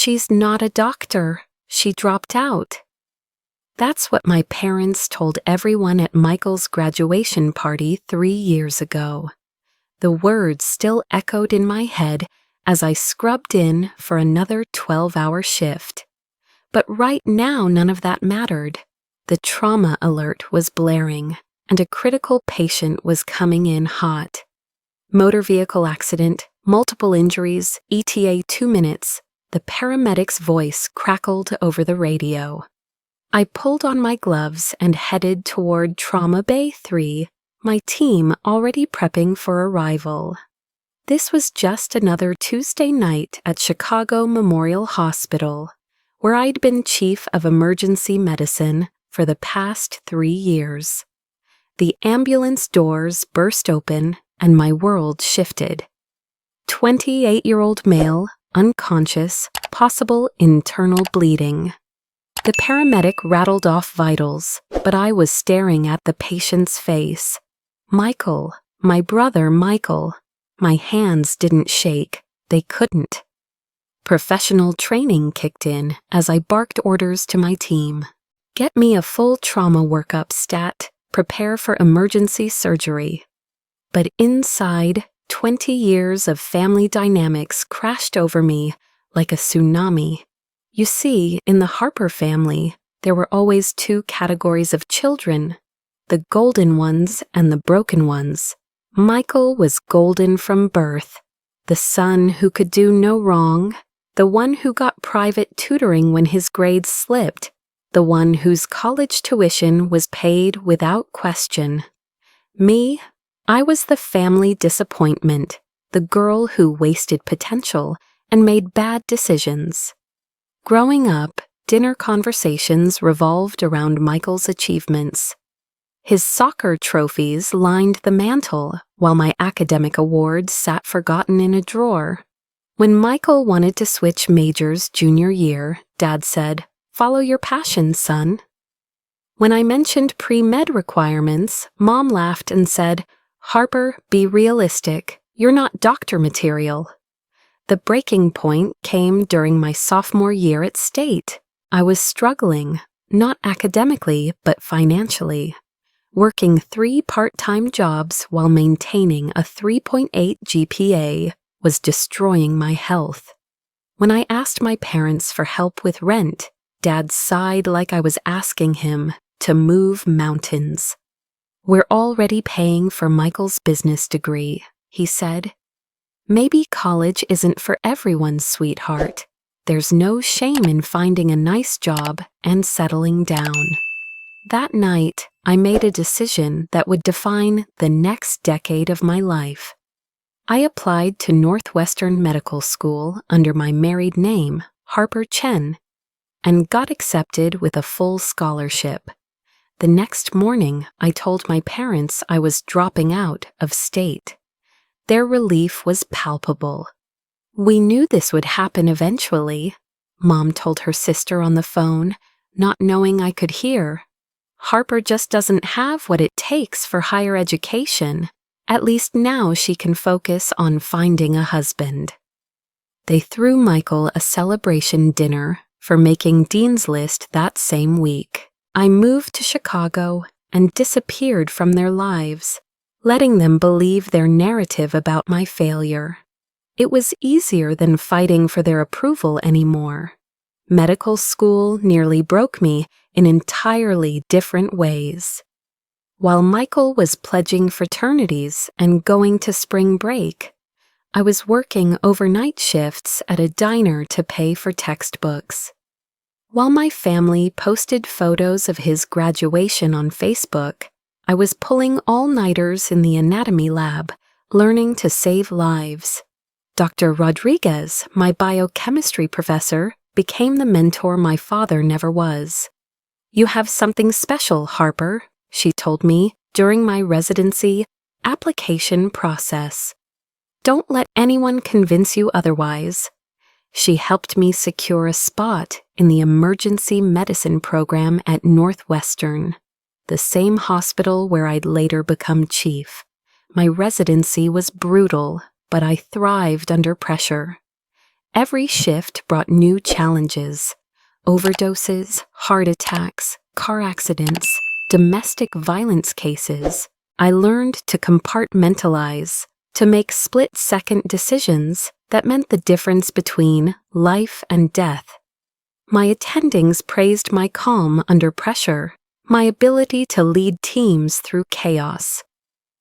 She's not a doctor. She dropped out. That's what my parents told everyone at Michael's graduation party 3 years ago. The words still echoed in my head as I scrubbed in for another 12-hour shift. But right now, none of that mattered. The trauma alert was blaring, and a critical patient was coming in hot. Motor vehicle accident, multiple injuries, ETA 2 minutes. The paramedic's voice crackled over the radio. I pulled on my gloves and headed toward Trauma Bay 3, my team already prepping for arrival. This was just another Tuesday night at Chicago Memorial Hospital, where I'd been chief of emergency medicine for the past 3 years. The ambulance doors burst open and my world shifted. 28-year-old male, unconscious, possible internal bleeding. The paramedic rattled off vitals, but I was staring at the patient's face. Michael, my brother Michael. My hands didn't shake. They couldn't. Professional training kicked in as I barked orders to my team. Get me a full trauma workup stat. Prepare for emergency surgery. But inside, 20 years of family dynamics crashed over me like a tsunami. You see, in the HARPER family, there were always 2 categories of children, the golden ones and the broken ones. Michael was golden from birth, the son who could do no wrong, the one who got private tutoring when his grades slipped, the one whose college tuition was paid without question. Me, I was the family disappointment, the girl who wasted potential and made bad decisions. Growing up, dinner conversations revolved around Michael's achievements. His soccer trophies lined the mantel, while my academic awards sat forgotten in a drawer. When Michael wanted to switch majors junior year, Dad said, "Follow your passion, son." When I mentioned pre-med requirements, Mom laughed and said, "Harper, be realistic. You're not doctor material." The breaking point came during my sophomore year at State. I was struggling, not academically, but financially. Working 3 part-time jobs while maintaining a 3.8 GPA was destroying my health. When I asked my parents for help with rent, Dad sighed like I was asking him to move mountains. "We're already paying for Michael's business degree," he said. "Maybe college isn't for everyone, sweetheart. There's no shame in finding a nice job and settling down." That night, I made a decision that would define the next decade of my life. I applied to Northwestern Medical School under my married name, Harper Chen, and got accepted with a full scholarship. The next morning, I told my parents I was dropping out of State. Their relief was palpable. "We knew this would happen eventually," Mom told her sister on the phone, not knowing I could hear. "Harper just doesn't have what it takes for higher education. At least now she can focus on finding a husband." They threw Michael a celebration dinner for making Dean's List that same week. I moved to Chicago and disappeared from their lives, letting them believe their narrative about my failure. It was easier than fighting for their approval anymore. Medical school nearly broke me in entirely different ways. While Michael was pledging fraternities and going to spring break, I was working overnight shifts at a diner to pay for textbooks. While my family posted photos of his graduation on Facebook, I was pulling all-nighters in the anatomy lab, learning to save lives. Dr. Rodriguez, my biochemistry professor, became the mentor my father never was. "You have something special, Harper," she told me during my residency application process. "Don't let anyone convince you otherwise." She helped me secure a spot in the emergency medicine program at Northwestern, the same hospital where I'd later become chief. My residency was brutal, but I thrived under pressure. Every shift brought new challenges: overdoses, heart attacks, car accidents, domestic violence cases. I learned to compartmentalize, to make split-second decisions that meant the difference between life and death. My attendings praised my calm under pressure, my ability to lead teams through chaos.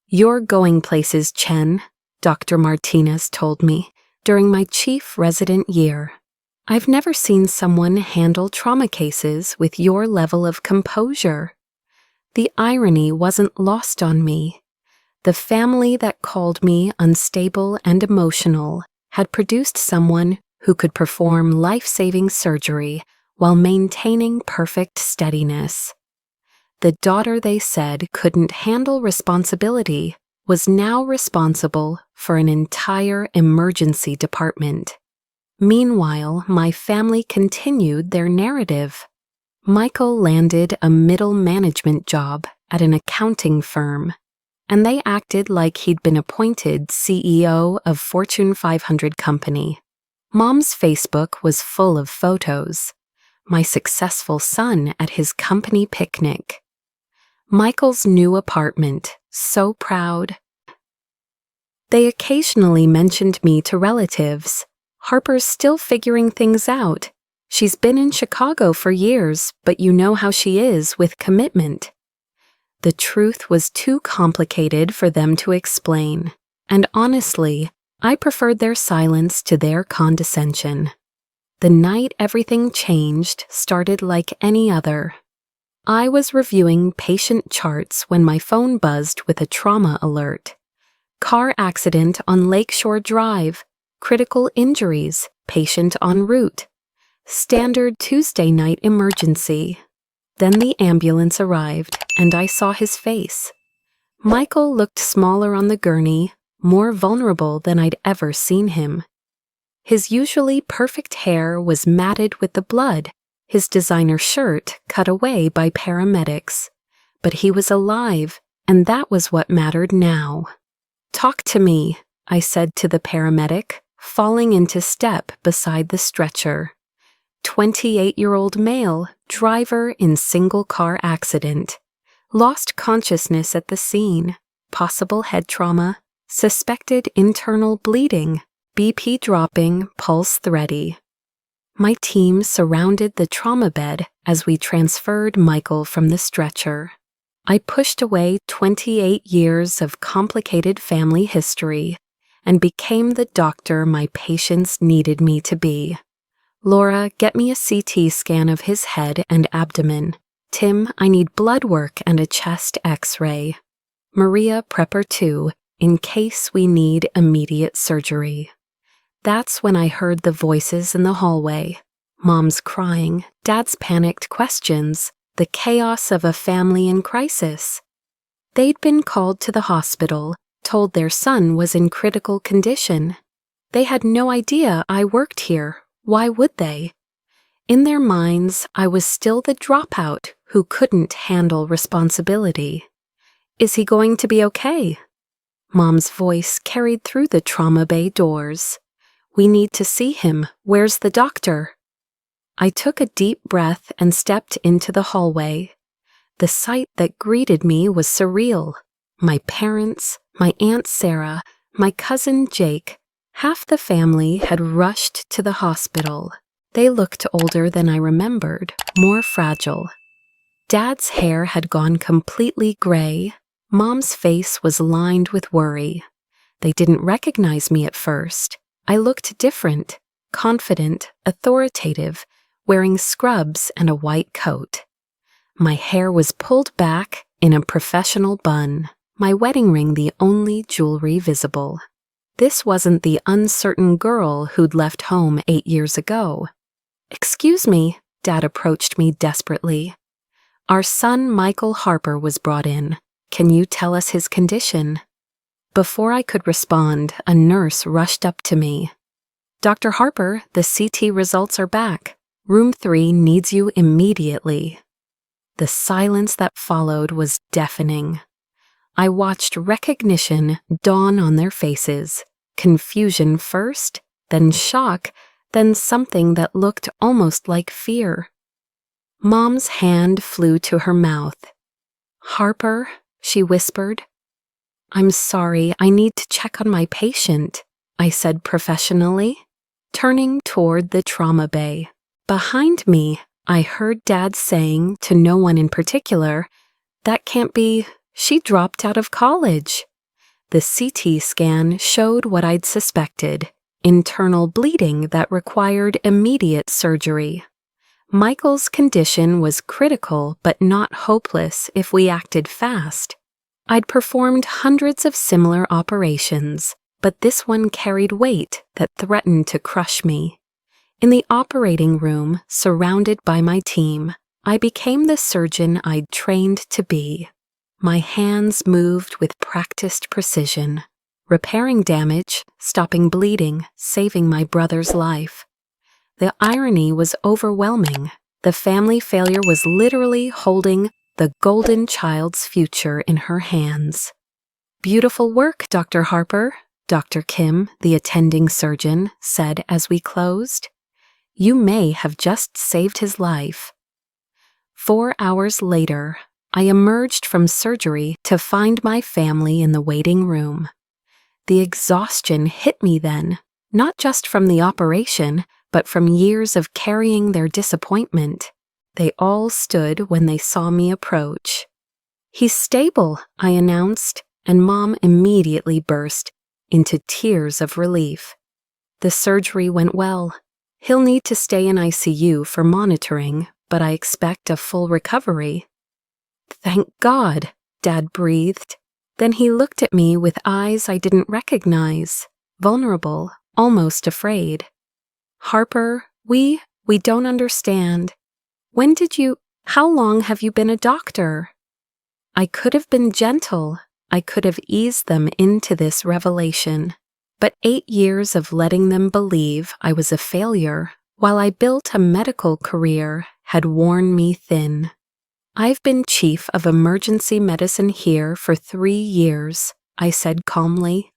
"You're going places, Chen," Dr. Martinez told me during my chief resident year. "I've never seen someone handle trauma cases with your level of composure." The irony wasn't lost on me. The family that called me unstable and emotional had produced someone who could perform life-saving surgery while maintaining perfect steadiness. The daughter they said couldn't handle responsibility was now responsible for an entire emergency department. Meanwhile, my family continued their narrative. Michael landed a middle management job at an accounting firm, and they acted like he'd been appointed CEO of Fortune 500 company. Mom's Facebook was full of photos. My successful son at his company picnic. Michael's new apartment, so proud. They occasionally mentioned me to relatives. "Harper's still figuring things out. She's been in Chicago for years, but you know how she is with commitment." The truth was too complicated for them to explain, and honestly, I preferred their silence to their condescension. The night everything changed started like any other. I was reviewing patient charts when my phone buzzed with a trauma alert. Car accident on Lakeshore Drive, critical injuries, patient en route. Standard Tuesday night emergency. Then the ambulance arrived, and I saw his face. Michael looked smaller on the gurney, more vulnerable than I'd ever seen him. His usually perfect hair was matted with the blood, his designer shirt cut away by paramedics. But he was alive, and that was what mattered now. "Talk to me," I said to the paramedic, falling into step beside the stretcher. 28-year-old male, driver in single-car accident. Lost consciousness at the scene, possible head trauma, suspected internal bleeding, BP dropping, pulse thready. My team surrounded the trauma bed as we transferred Michael from the stretcher. I pushed away 28 years of complicated family history and became the doctor my patients needed me to be. "Laura, get me a CT scan of his head and abdomen. Tim, I need blood work and a chest X-ray. Maria, prepper 2, in case we need immediate surgery." That's when I heard the voices in the hallway. Mom's crying, Dad's panicked questions, the chaos of a family in crisis. They'd been called to the hospital, told their son was in critical condition. They had no idea I worked here. Why would they? In their minds, I was still the dropout who couldn't handle responsibility. "Is he going to be okay?" Mom's voice carried through the trauma bay doors. "We need to see him. Where's the doctor?" I took a deep breath and stepped into the hallway. The sight that greeted me was surreal. My parents, my Aunt Sarah, my cousin Jake, half the family had rushed to the hospital. They looked older than I remembered, more fragile. Dad's hair had gone completely gray. Mom's face was lined with worry. They didn't recognize me at first. I looked different, confident, authoritative, wearing scrubs and a white coat. My hair was pulled back in a professional bun, my wedding ring the only jewelry visible. This wasn't the uncertain girl who'd left home 8 years ago. "Excuse me," Dad approached me desperately. "Our son Michael Harper was brought in. Can you tell us his condition?" Before I could respond, a nurse rushed up to me. "Dr. Harper, the CT results are back. Room 3 needs you immediately." The silence that followed was deafening. I watched recognition dawn on their faces, confusion first, then shock, then something that looked almost like fear. Mom's hand flew to her mouth. "Harper," she whispered. "I'm sorry, I need to check on my patient," I said professionally, turning toward the trauma bay. Behind me, I heard Dad saying to no one in particular, "That can't be, she dropped out of college." The CT scan showed what I'd suspected, internal bleeding that required immediate surgery. Michael's condition was critical but not hopeless if we acted fast. I'd performed hundreds of similar operations, but this one carried weight that threatened to crush me. In the operating room, surrounded by my team, I became the surgeon I'd trained to be. My hands moved with practiced precision, repairing damage, stopping bleeding, saving my brother's life. The irony was overwhelming. The family failure was literally holding the golden child's future in her hands. "Beautiful work, Dr. Harper," Dr. Kim, the attending surgeon, said as we closed. "You may have just saved his life." 4 hours later, I emerged from surgery to find my family in the waiting room. The exhaustion hit me then, not just from the operation, but from years of carrying their disappointment. They all stood when they saw me approach. "He's stable," I announced, and Mom immediately burst into tears of relief. "The surgery went well. He'll need to stay in ICU for monitoring, but I expect a full recovery." "Thank God," Dad breathed. Then he looked at me with eyes I didn't recognize, vulnerable, almost afraid. "Harper, we don't understand. How long have you been a doctor?" I could have been gentle. I could have eased them into this revelation. But 8 years of letting them believe I was a failure, while I built a medical career, had worn me thin. "I've been chief of emergency medicine here for 3 years," I said calmly.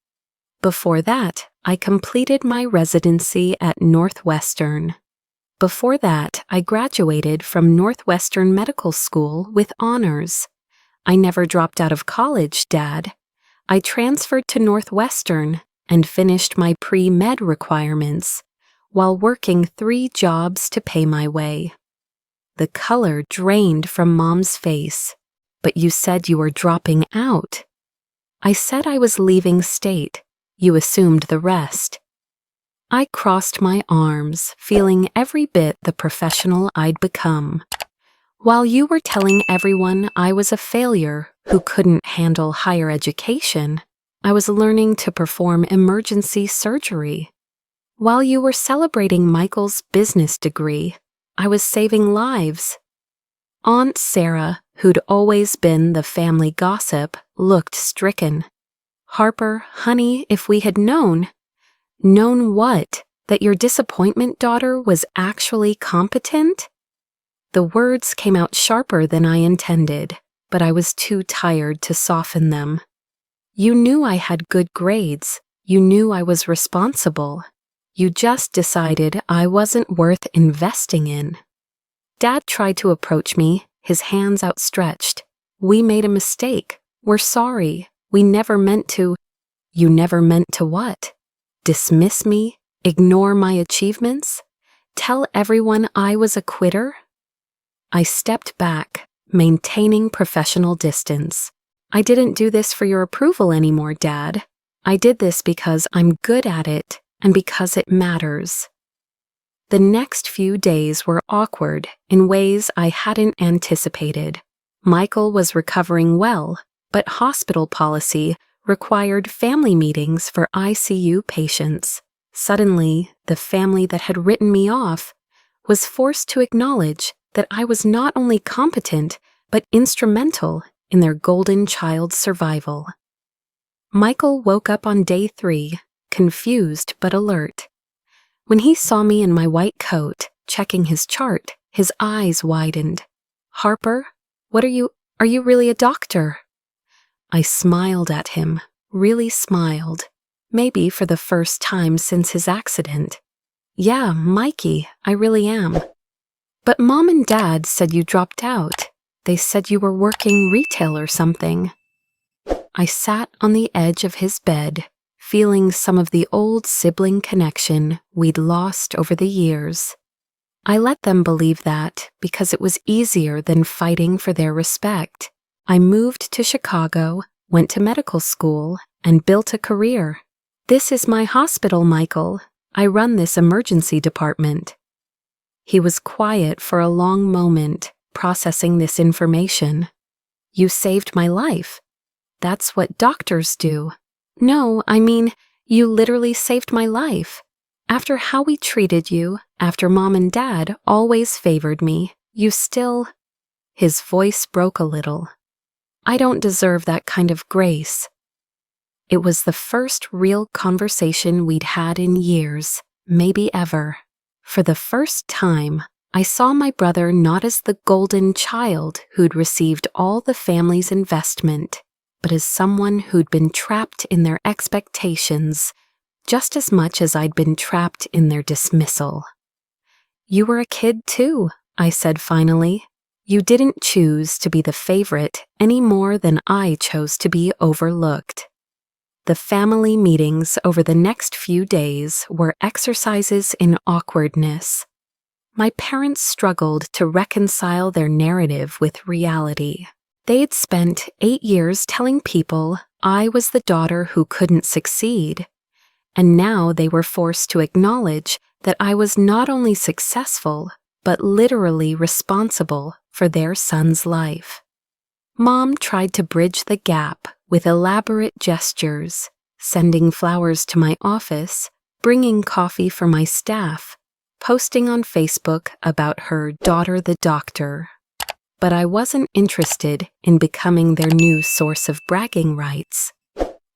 Before that, I completed my residency at Northwestern. Before that, I graduated from Northwestern Medical School with honors. I never dropped out of college, Dad. I transferred to Northwestern and finished my pre-med requirements while working 3 jobs to pay my way. The color drained from Mom's face. "But you said you were dropping out." "I said I was leaving state. You assumed the rest." I crossed my arms, feeling every bit the professional I'd become. "While you were telling everyone I was a failure who couldn't handle higher education, I was learning to perform emergency surgery. While you were celebrating Michael's business degree, I was saving lives." Aunt Sarah, who'd always been the family gossip, looked stricken. "Harper, honey, if we had known..." "Known what? That your disappointment daughter was actually competent?" The words came out sharper than I intended, but I was too tired to soften them. "You knew I had good grades. You knew I was responsible. You just decided I wasn't worth investing in." Dad tried to approach me, his hands outstretched. "We made a mistake. We're sorry. We never meant to..." "You never meant to what? Dismiss me? Ignore my achievements? Tell everyone I was a quitter?" I stepped back, maintaining professional distance. "I didn't do this for your approval anymore, Dad. I did this because I'm good at it and because it matters." The next few days were awkward in ways I hadn't anticipated. Michael was recovering well, but hospital policy required family meetings for ICU patients. Suddenly, the family that had written me off was forced to acknowledge that I was not only competent, but instrumental in their golden child's survival. Michael woke up on day 3, confused but alert. When he saw me in my white coat, checking his chart, his eyes widened. "Harper, are you really a doctor?" I smiled at him, really smiled, maybe for the first time since his accident. Yeah, Mikey, I really am. But Mom and Dad said you dropped out. They said you were working retail or something. I sat on the edge of his bed, feeling some of the old sibling connection we'd lost over the years. I let them believe that because it was easier than fighting for their respect. I moved to Chicago, went to medical school, and built a career. This is my hospital, Michael. I run this emergency department. He was quiet for a long moment, processing this information. You saved my life. That's what doctors do. No, I mean, you literally saved my life. After how we treated you, after Mom and Dad always favored me, you still... His voice broke a little. I don't deserve that kind of grace. It was the first real conversation we'd had in years, maybe ever. For the first time, I saw my brother not as the golden child who'd received all the family's investment, but as someone who'd been trapped in their expectations, just as much as I'd been trapped in their dismissal. You were a kid too, I said finally. You didn't choose to be the favorite any more than I chose to be overlooked. The family meetings over the next few days were exercises in awkwardness. My parents struggled to reconcile their narrative with reality. They'd spent 8 years telling people I was the daughter who couldn't succeed, and now they were forced to acknowledge that I was not only successful, but literally responsible for their son's life. Mom tried to bridge the gap with elaborate gestures, sending flowers to my office, bringing coffee for my staff, posting on Facebook about her daughter the doctor. But I wasn't interested in becoming their new source of bragging rights.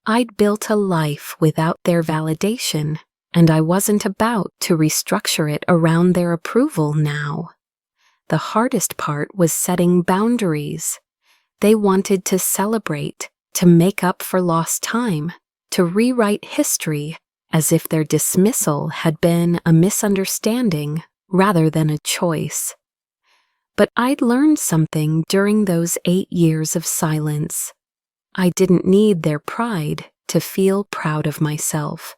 I'd built a life without their validation, and I wasn't about to restructure it around their approval now. The hardest part was setting boundaries. They wanted to celebrate, to make up for lost time, to rewrite history as if their dismissal had been a misunderstanding rather than a choice. But I'd learned something during those 8 years of silence. I didn't need their pride to feel proud of myself.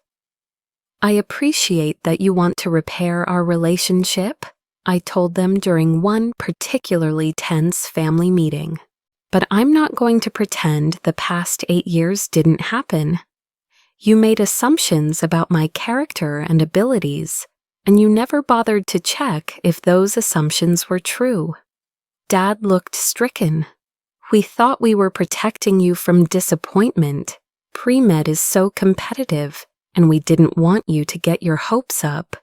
I appreciate that you want to repair our relationship, I told them during one particularly tense family meeting. But I'm not going to pretend the past 8 years didn't happen. You made assumptions about my character and abilities, and you never bothered to check if those assumptions were true. Dad looked stricken. We thought we were protecting you from disappointment. Pre-med is so competitive, and we didn't want you to get your hopes up.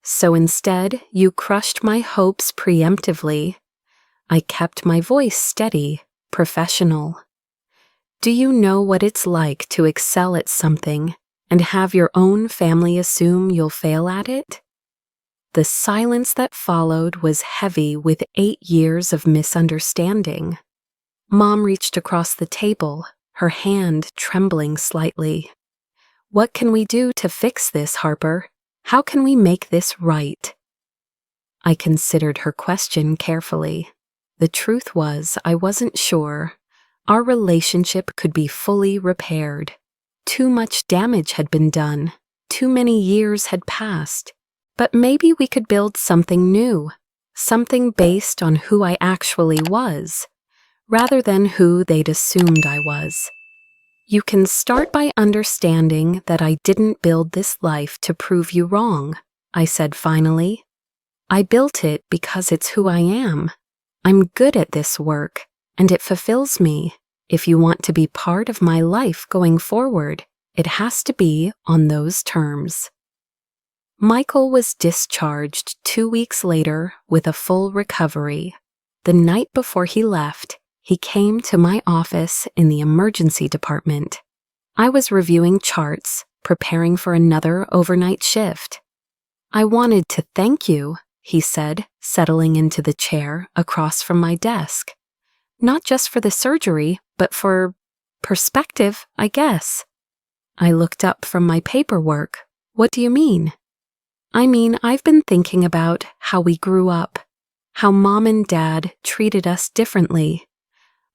So instead, you crushed my hopes preemptively. I kept my voice steady, professional. Do you know what it's like to excel at something and have your own family assume you'll fail at it? The silence that followed was heavy with 8 years of misunderstanding. Mom reached across the table, her hand trembling slightly. What can we do to fix this, Harper? How can we make this right? I considered her question carefully. The truth was, I wasn't sure. Our relationship could be fully repaired. Too much damage had been done. Too many years had passed. But maybe we could build something new, something based on who I actually was, rather than who they'd assumed I was. You can start by understanding that I didn't build this life to prove you wrong, I said finally. I built it because it's who I am. I'm good at this work, and it fulfills me. If you want to be part of my life going forward, it has to be on those terms. Michael was discharged 2 weeks later with a full recovery. The night before he left, he came to my office in the emergency department. I was reviewing charts, preparing for another overnight shift. I wanted to thank you, he said, settling into the chair across from my desk. Not just for the surgery, but for perspective, I guess. I looked up from my paperwork. What do you mean? I mean, I've been thinking about how we grew up, how Mom and Dad treated us differently.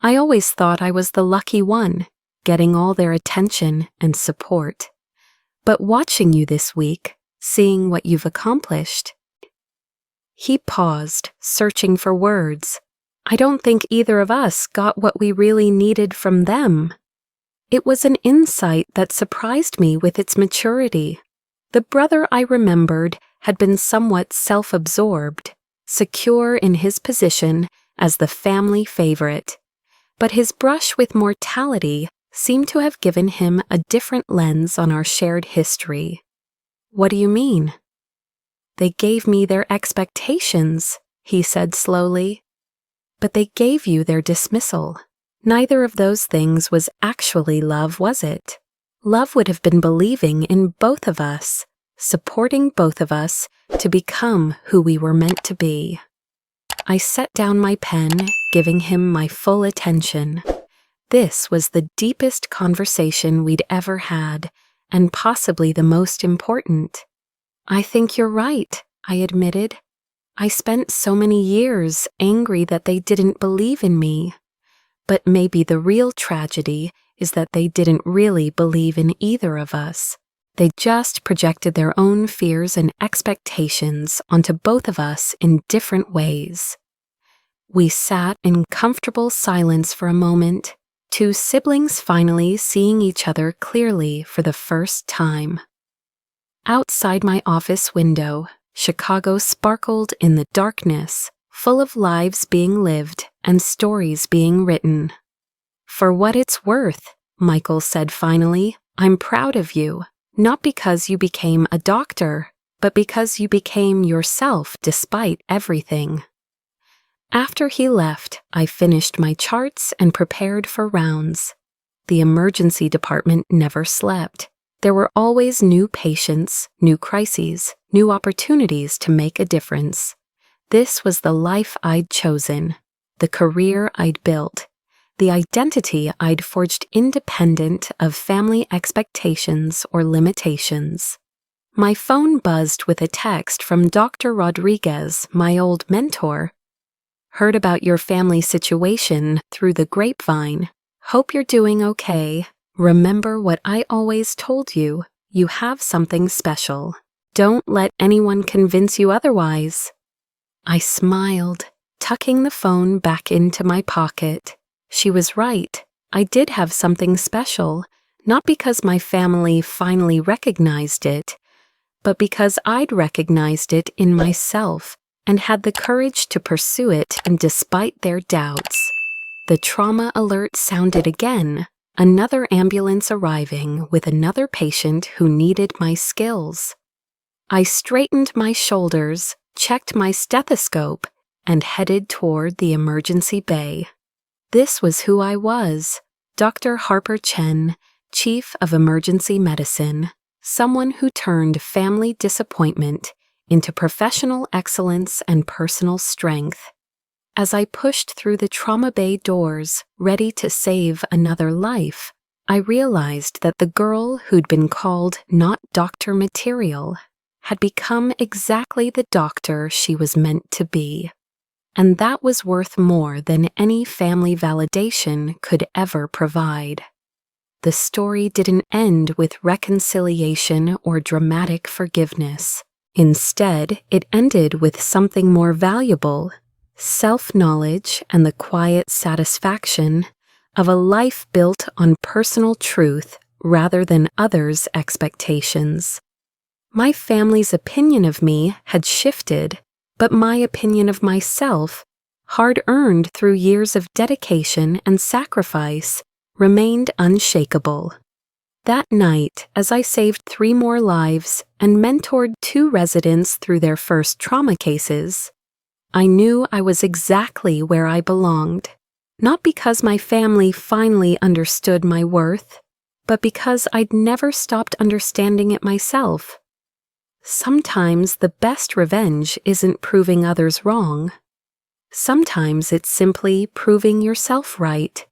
I always thought I was the lucky one, getting all their attention and support. But watching you this week, seeing what you've accomplished. He paused, searching for words. I don't think either of us got what we really needed from them. It was an insight that surprised me with its maturity. The brother I remembered had been somewhat self-absorbed, secure in his position as the family favorite. But his brush with mortality seemed to have given him a different lens on our shared history. What do you mean? They gave me their expectations, he said slowly. But they gave you their dismissal. Neither of those things was actually love, was it? Love would have been believing in both of us, supporting both of us to become who we were meant to be. I set down my pen, giving him my full attention. This was the deepest conversation we'd ever had, and possibly the most important. I think you're right, I admitted. I spent so many years angry that they didn't believe in me. But maybe the real tragedy is that they didn't really believe in either of us. They just projected their own fears and expectations onto both of us in different ways. We sat in comfortable silence for a moment, two siblings finally seeing each other clearly for the first time. Outside my office window, Chicago sparkled in the darkness, full of lives being lived and stories being written. For what it's worth, Michael said finally, I'm proud of you, not because you became a doctor, but because you became yourself despite everything. After he left, I finished my charts and prepared for rounds. The emergency department never slept. There were always new patients, new crises, new opportunities to make a difference. This was the life I'd chosen, the career I'd built, the identity I'd forged independent of family expectations or limitations. My phone buzzed with a text from Dr. Rodriguez, my old mentor. Heard about your family situation through the grapevine. Hope you're doing okay. Remember what I always told you. You have something special. Don't let anyone convince you otherwise. I smiled, tucking the phone back into my pocket. She was right. I did have something special, not because my family finally recognized it, but because I'd recognized it in myself and had the courage to pursue it despite their doubts. The trauma alert sounded again, another ambulance arriving with another patient who needed my skills. I straightened my shoulders, checked my stethoscope, and headed toward the emergency bay. This was who I was, Dr. Harper Chen, Chief of Emergency Medicine, someone who turned family disappointment into professional excellence and personal strength. As I pushed through the trauma bay doors, ready to save another life, I realized that the girl who'd been called not doctor material had become exactly the doctor she was meant to be. And that was worth more than any family validation could ever provide. The story didn't end with reconciliation or dramatic forgiveness. Instead, it ended with something more valuable, self-knowledge and the quiet satisfaction of a life built on personal truth rather than others' expectations. My family's opinion of me had shifted, but my opinion of myself, hard-earned through years of dedication and sacrifice, remained unshakable. That night, as I saved 3 more lives and mentored 2 residents through their first trauma cases, I knew I was exactly where I belonged, not because my family finally understood my worth, but because I'd never stopped understanding it myself. Sometimes the best revenge isn't proving others wrong. Sometimes it's simply proving yourself right.